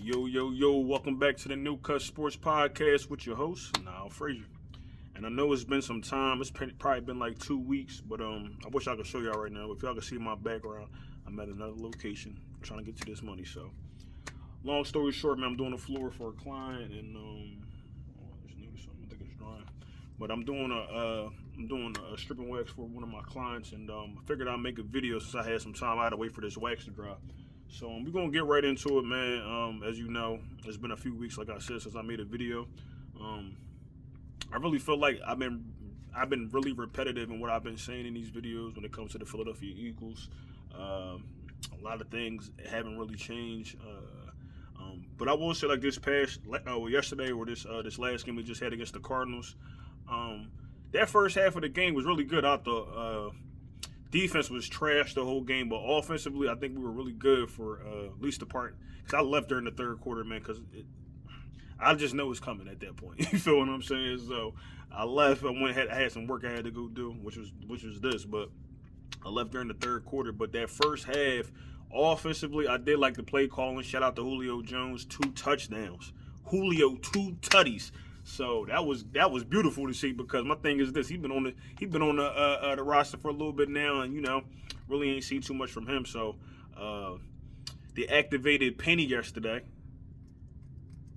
Yo, welcome back to the New Cut Sports Podcast with your host, Niall Frazier. And I know it's been some time, probably been like 2 weeks, but I wish I could show y'all right now. If y'all can see my background, I'm at another location trying to get to this money. So, long story short, man, I'm doing a floor for a client, and I just noticed something, I think it's drying. But I'm doing a stripping wax for one of my clients, and I figured I'd make a video since I had some time. I had to wait for this wax to dry. So we're gonna get right into it, man. As you know, it's been a few weeks, like I said, since I made a video. I really feel like I've been really repetitive in what I've been saying in these videos when it comes to the Philadelphia Eagles. A lot of things haven't really changed. But I will say, like yesterday or this last game we just had against the Cardinals, that first half of the game was really good. I thought defense was trash the whole game, but offensively, I think we were really good for at least the part. Because I left during the third quarter, man, because I just know it's coming at that point. You feel what I'm saying? So I left. I had some work I had to go do, which was this. But I left during the third quarter. But that first half, offensively, I did like the play calling. Shout out to Julio Jones, 2 touchdowns. Julio, 2 tutties. So that was beautiful to see, because my thing is this: he's been on the roster for a little bit now, and really ain't seen too much from him. So they activated Penny yesterday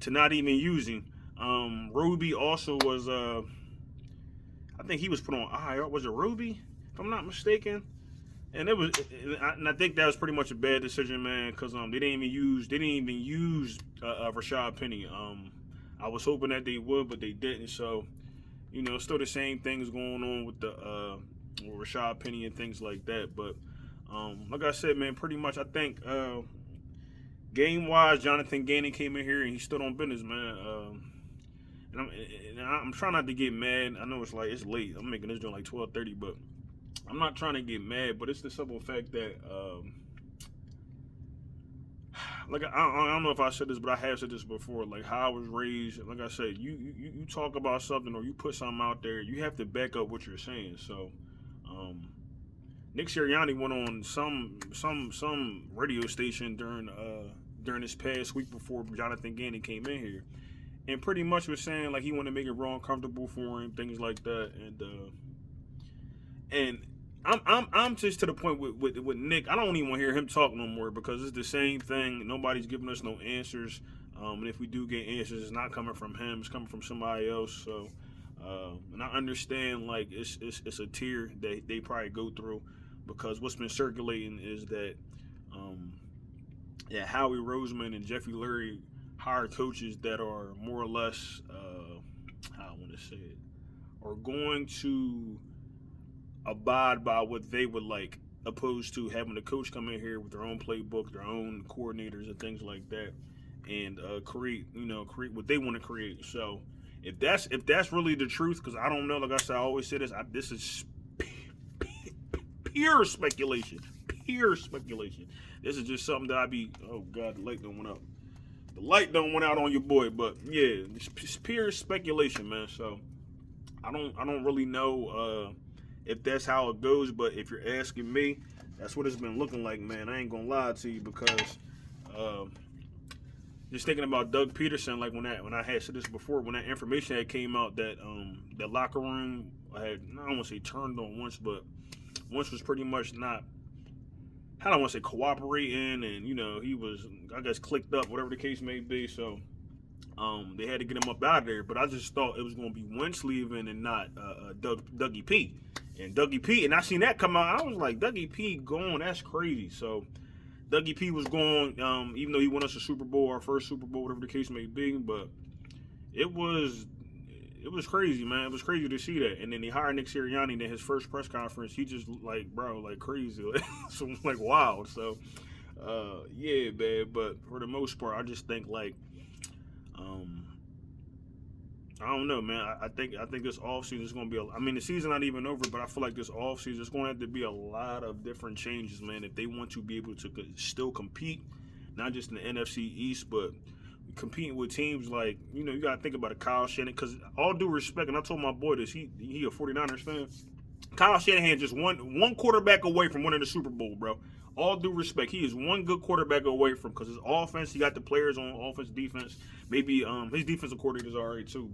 to not even using. Ruby also was I think he was put on IR. Was it Ruby, if I'm not mistaken? And I think that was pretty much a bad decision, man, because they didn't even use Rashad Penny. I was hoping that they would, but they didn't. So, still the same things going on with with Rashad Penny and things like that. But like I said, man, pretty much I think game-wise, Jonathan Gannon came in here and he stood on business, man. And I'm trying not to get mad. I know it's late. I'm making this joint like 12:30, but I'm not trying to get mad. But it's the simple fact that like I don't know if I said this, but I have said this before. Like how I was raised, like I said, you talk about something or you put something out there, you have to back up what you're saying. So, Nick Sirianni went on some radio station during this past week before Jonathan Gannon came in here, and pretty much was saying like he wanted to make it raw and comfortable for him, things like that, and I'm just to the point with Nick. I don't even want to hear him talk no more, because it's the same thing. Nobody's giving us no answers. And if we do get answers, it's not coming from him. It's coming from somebody else. So, and I understand like it's a tier that they probably go through, because what's been circulating is that Howie Roseman and Jeffrey Lurie hire coaches that are more or less how I want to say it, are going to abide by what they would like, opposed to having the coach come in here with their own playbook, their own coordinators and things like that, and create what they want to create. So if that's really the truth, because I don't know, like I said, I always say this, this is pure speculation. This is just something that oh God, the light done went out on your boy, but yeah, it's pure speculation, man. So I don't really know if that's how it goes, but if you're asking me, that's what it's been looking like, man. I ain't gonna lie to you, because just thinking about Doug Peterson, like when I had said this before, when that information had came out that the locker room I don't want to say turned on once, but once was pretty much not, I don't want to say cooperating, and he was, I guess, clicked up, whatever the case may be. So they had to get him up out of there. But I just thought it was going to be Wentz leaving and not Dougie P. And Dougie P, and I seen that come out. I was like, Dougie P gone? That's crazy. So Dougie P was gone, even though he won us a Super Bowl, our first Super Bowl, whatever the case may be. But it was crazy, man. It was crazy to see that. And then he hired Nick Sirianni, and then his first press conference, he just like crazy. So I'm like, wow. So yeah, man. But for the most part, I just think like I don't know, man. I think this offseason is going to be the season not even over, but I feel like this offseason is going to have to be a lot of different changes, man, if they want to be able to still compete, not just in the NFC East, but competing with teams like, you got to think about a Kyle Shanahan, because all due respect, and I told my boy this, he a 49ers fan, Kyle Shanahan just one quarterback away from winning the Super Bowl, bro. all due respect, he is one good quarterback away from, because his offense, he got the players on offense, defense. Maybe his defensive coordinator is alright too,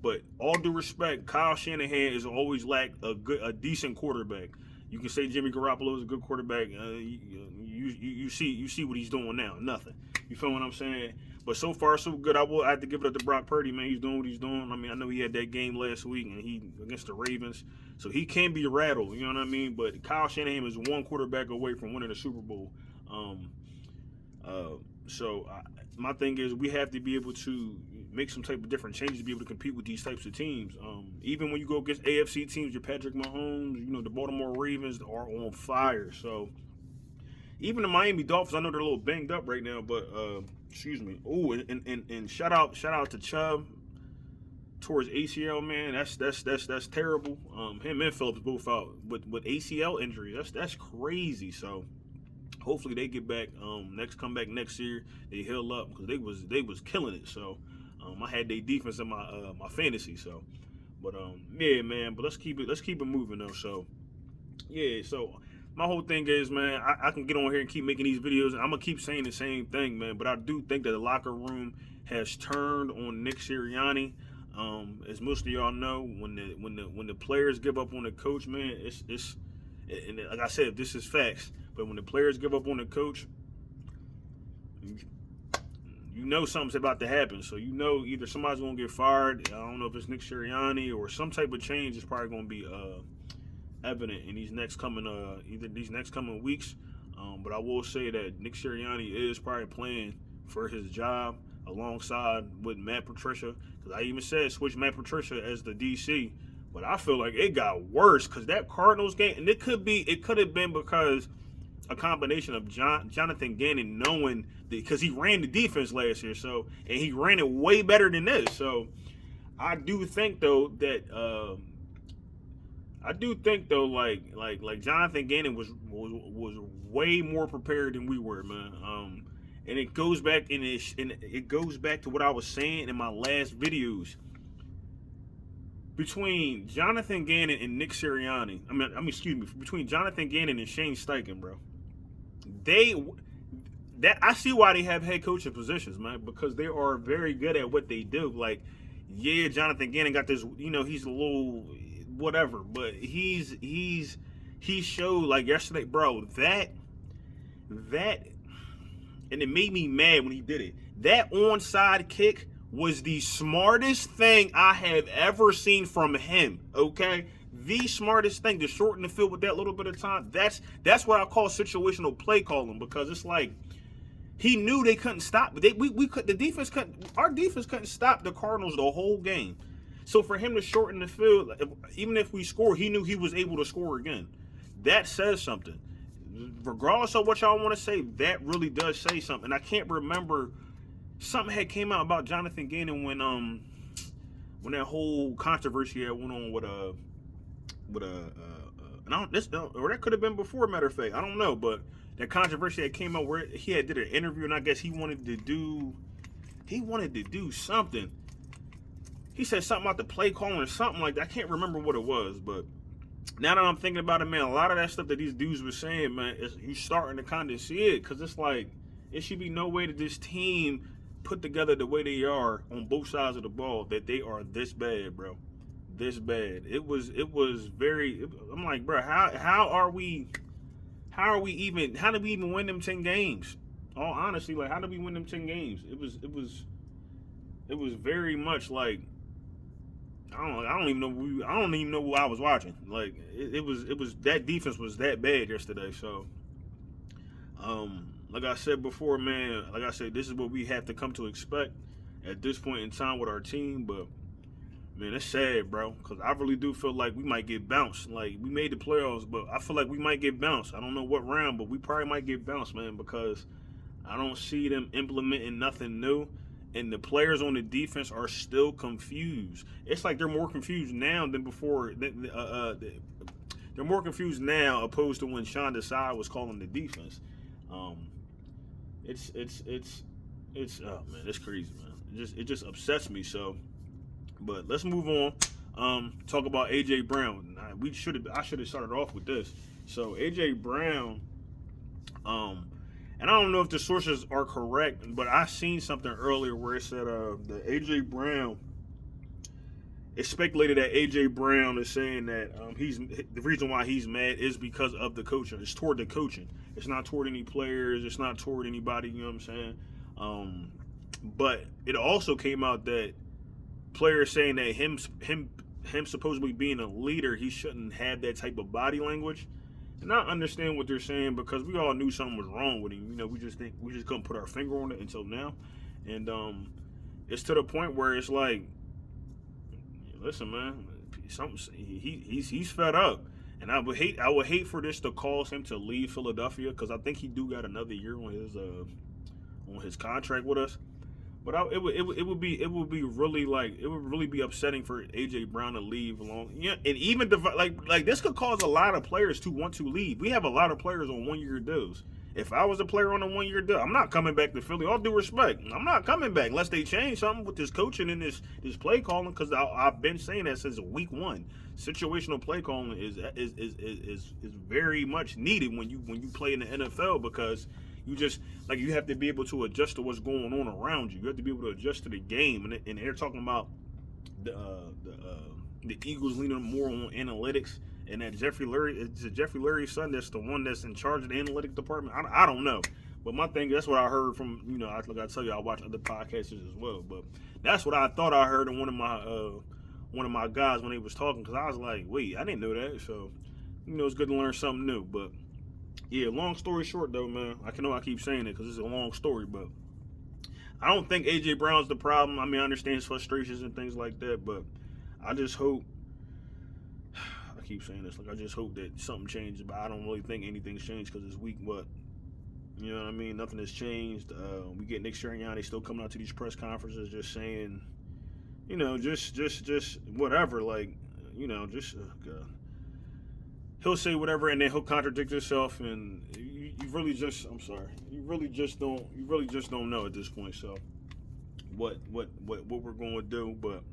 but all due respect, Kyle Shanahan has always lacked a decent quarterback. You can say Jimmy Garoppolo is a good quarterback. You see what he's doing now. Nothing. You feel what I'm saying? But so far so good. I have to give it up to Brock Purdy, man. He's doing what he's doing. I mean, I know he had that game last week and he against the Ravens, so he can be rattled. You know what I mean? But Kyle Shanahan is one quarterback away from winning the Super Bowl. My thing is, we have to be able to make some type of different changes to be able to compete with these types of teams. Even when you go against AFC teams, your Patrick Mahomes, the Baltimore Ravens are on fire. So even the Miami Dolphins, I know they're a little banged up right now, but excuse me. Oh, and shout out to Chubb towards ACL, man. That's terrible. Him and Phillips both out with ACL injuries. That's crazy. So hopefully they get back. Come back next year, they heal up, because they was killing it. So I had their defense in my fantasy. So, but yeah, man. But let's keep it moving though. So yeah. So my whole thing is, man, I can get on here and keep making these videos, and I'm gonna keep saying the same thing, man. But I do think that the locker room has turned on Nick Sirianni. As most of y'all know, when the players give up on the coach, man, it's and like I said, this is facts. But when the players give up on the coach, you know something's about to happen. So either somebody's gonna get fired. I don't know if it's Nick Sirianni, or some type of change is probably gonna be evident in these next coming weeks. But I will say that Nick Sirianni is probably playing for his job alongside with Matt Patricia, because I even said switch Matt Patricia as the DC. But I feel like it got worse, because that Cardinals game, and it could have been because a combination of Jonathan Gannon knowing because he ran the defense last year, so, and he ran it way better than this. So I do think though like Jonathan Gannon was way more prepared than we were, man. And it goes back it goes back to what I was saying in my last videos. Between Jonathan Gannon and Nick Sirianni, between Jonathan Gannon and Shane Steichen, bro, I see why they have head coaching positions, man, because they are very good at what they do. Like, yeah, Jonathan Gannon got this, he's a little whatever, but he showed, like yesterday, bro, that, and it made me mad when he did it. That onside kick was the smartest thing I have ever seen from him, okay? The smartest thing, to shorten the field with that little bit of time. That's what I call situational play calling, because it's like he knew they couldn't stop. Our defense couldn't stop the Cardinals the whole game. So for him to shorten the field, even if we score, he knew he was able to score again. That says something. Regardless of what y'all want to say, that really does say something. I can't remember, something had came out about Jonathan Gannon when that whole controversy had went on or that could have been before, matter of fact, I don't know, but that controversy that came out where he had did an interview, and I guess he wanted to do something. He said something about the play calling or something like that. I can't remember what it was, but now that I'm thinking about it, man, a lot of that stuff that these dudes were saying, man, you starting to kind of see it, because it's like, it should be no way that this team put together the way they are on both sides of the ball that they are this bad, bro. This bad. It was very. I'm like, bro, how did we even win them 10 games? All honestly, like, how did we win them 10 games? It was very much like, I don't even know who I was watching. Like, it was that defense was that bad yesterday. So like I said before, man, this is what we have to come to expect at this point in time with our team. But man, it's sad, bro, because I really do feel like we might get bounced. Like, we made the playoffs, but I feel like we might get bounced. I don't know what round, but we probably might get bounced, man, because I don't see them implementing nothing new. And the players on the defense are still confused. It's like they're more confused now than before. They're more confused now opposed to when Sean Desai was calling the defense. Oh man, it's crazy, man. It just upsets me. So, but let's move on. Talk about AJ Brown. I should have started off with this. So AJ Brown, And I don't know if the sources are correct, but I seen something earlier where it said the AJ Brown. It's speculated that AJ Brown is saying that he's the reason why he's mad is because of the coaching. It's toward the coaching. It's not toward any players. It's not toward anybody. You know what I'm saying? But it also came out that players saying that him supposedly being a leader, he shouldn't have that type of body language. And I understand what they're saying because we all knew something was wrong with him. You know, we just couldn't put our finger on it until now. And it's to the point where it's like, listen, man, he's fed up. And I would hate for this to cause him to leave Philadelphia because I think he do got another year on his contract with us. But it would be really be upsetting for AJ Brown to leave along. Yeah, and even like this could cause a lot of players to want to leave. We have a lot of players on 1 year deals. If I was a player on a 1 year deal, I'm not coming back to Philly. All due respect, I'm not coming back unless they change something with this coaching and this play calling. Because I've been saying that since week one. Situational play calling is very much needed when you play in the NFL because you have to be able to adjust to what's going on around you. You have to be able to adjust to the game, and they're talking about the Eagles leaning more on analytics. And that Jeffrey Lurie's son that's the one that's in charge of the analytics department. I don't know, but my thing, that's what I heard from, I tell you, I watch other podcasts as well, but that's what I thought I heard in one of my guys when they was talking, because I was like, wait, I didn't know that. So it's good to learn something new. But yeah, long story short though, man, I know I keep saying it because it's a long story, but I don't think AJ Brown's the problem. I mean, I understand his frustrations and things like that, but I just hope, I keep saying this, I just hope that something changes, but I don't really think anything's changed because it's week what? You know what I mean? Nothing has changed. We get Nick Sirianni still coming out to these press conferences just saying, just whatever, he'll say whatever and then he'll contradict himself, and you really just don't know at this point. So what we're going to do, but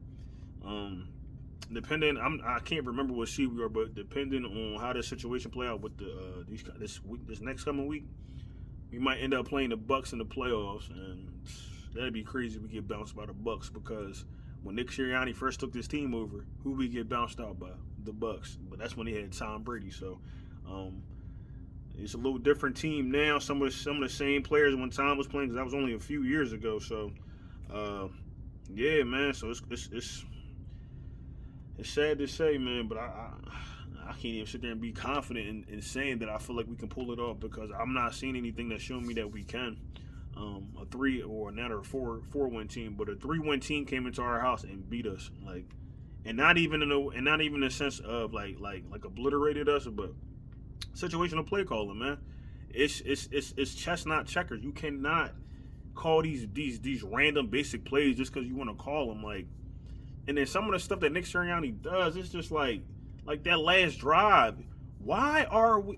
depending, I can't remember what seed we are, but depending on how this situation play out with this next coming week, we might end up playing the Bucks in the playoffs, and that'd be crazy if we get bounced by the Bucks, because when Nick Sirianni first took this team over, who we get bounced out by? The Bucks. But that's when he had Tom Brady. So it's a little different team now. Some of the same players when Tom was playing, because that was only a few years ago. So yeah, man. So it's sad to say, man, but I can't even sit there and be confident in saying that I feel like we can pull it off, because I'm not seeing anything that's showing me that we can. A 3 or not a 4-win team, but a 3-win team came into our house and beat us, and not even in a sense of like obliterated us, but situational play calling, man. It's chess, not checkers. You cannot call these random basic plays just because you want to call them, and then some of the stuff that Nick Sirianni does, it's just like that last drive. Why are we?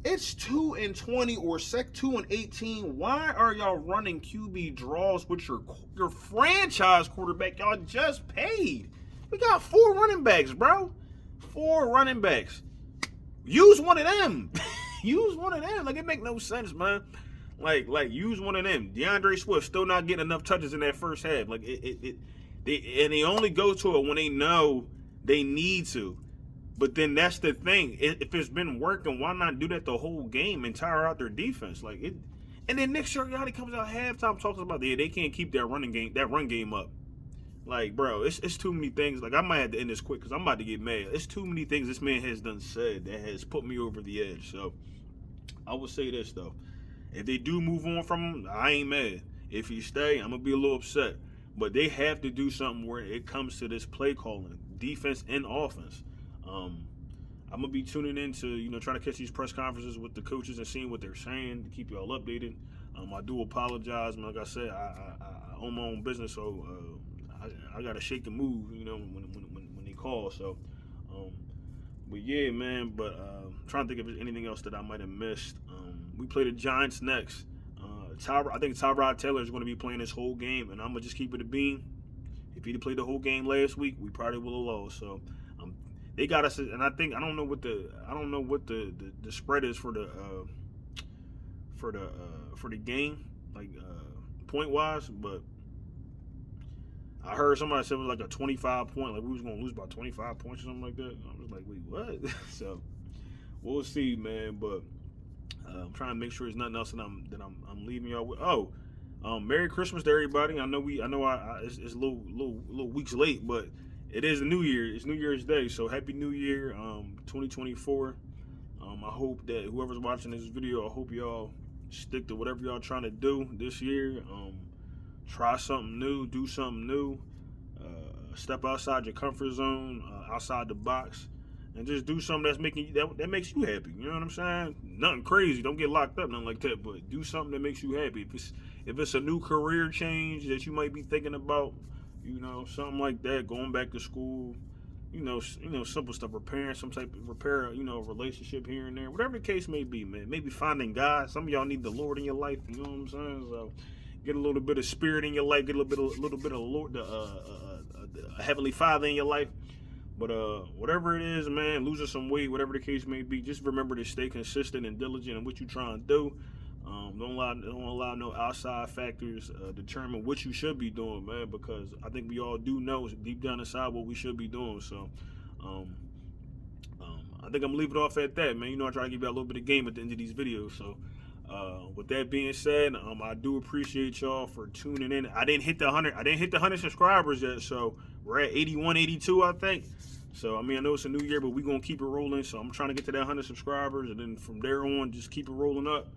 It's 2-20 or 2-18. Why are y'all running QB draws with your franchise quarterback y'all just paid? We got 4 running backs, bro. 4 running backs. Use one of them. Use one of them. It make no sense, man. Use one of them. DeAndre Swift still not getting enough touches in that first half. They only go to it when they know they need to. But then that's the thing. If it's been working, why not do that the whole game and tire out their defense? And then Nick Sirianni comes out halftime talking about they can't keep that run game up. Bro, it's too many things. I might have to end this quick because I'm about to get mad. It's too many things this man has done said that has put me over the edge. So I would say this though: if they do move on from him, I ain't mad. If he stay, I'm gonna be a little upset. But they have to do something where it comes to this play calling, defense and offense. I'm gonna be tuning in to trying to catch these press conferences with the coaches and seeing what they're saying to keep y'all updated. I do apologize, man. Like I said, I own my own business, so I gotta shake and move, when they call. So, but yeah, man. But I'm trying to think if there's anything else that I might have missed. We play the Giants next. I think Tyrod Taylor is going to be playing this whole game, and I'm gonna just keep it a bean. If he'd played the whole game last week, we probably would have lost. So. They got us, and I don't know what the spread is for the for the game, like point wise. But I heard somebody said it was like a 25 point, like we was gonna lose by 25 points or something like that. I was like, wait, what? So we'll see, man. But I'm trying to make sure there's nothing else that I'm leaving y'all with. Oh, Merry Christmas to everybody. I know it's a little weeks late, but it is the New Year. It's New Year's Day, so Happy New Year, 2024. I hope that whoever's watching this video, I hope y'all stick to whatever y'all trying to do this year. Try something new, do something new, step outside your comfort zone, outside the box, and just do something that's that makes you happy. You know what I'm saying? Nothing crazy. Don't get locked up, nothing like that. But do something that makes you happy. If it's a new career change that you might be thinking about, you know, something like that, going back to school, you know, simple stuff, repair, you know, a relationship here and there, whatever the case may be, man. Maybe finding God. Some of y'all need the Lord in your life. You know what I'm saying? So get a little bit of spirit in your life. Get a little bit of Lord, the Heavenly Father in your life. But whatever it is, man, losing some weight, whatever the case may be, just remember to stay consistent and diligent in what you're trying to do. Don't allow no outside factors determine what you should be doing, man. Because I think we all do know deep down inside what we should be doing. So, I think I'm gonna leave it off at that, man. You know, I try to give you a little bit of game at the end of these videos. So, with that being said, I do appreciate y'all for tuning in. I didn't hit the 100 subscribers yet, so we're at 81, 82, I think. So I mean, I know it's a new year, but we're gonna keep it rolling. So I'm trying to get to that 100 subscribers, and then from there on, just keep it rolling up.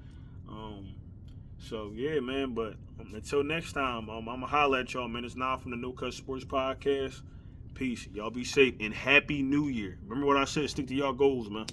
So yeah, man. But until next time, I'm gonna holler at y'all, man. It's Now from the No Cut Sports Podcast. Peace. Y'all be safe and Happy New Year. Remember what I said. Stick to y'all goals, man.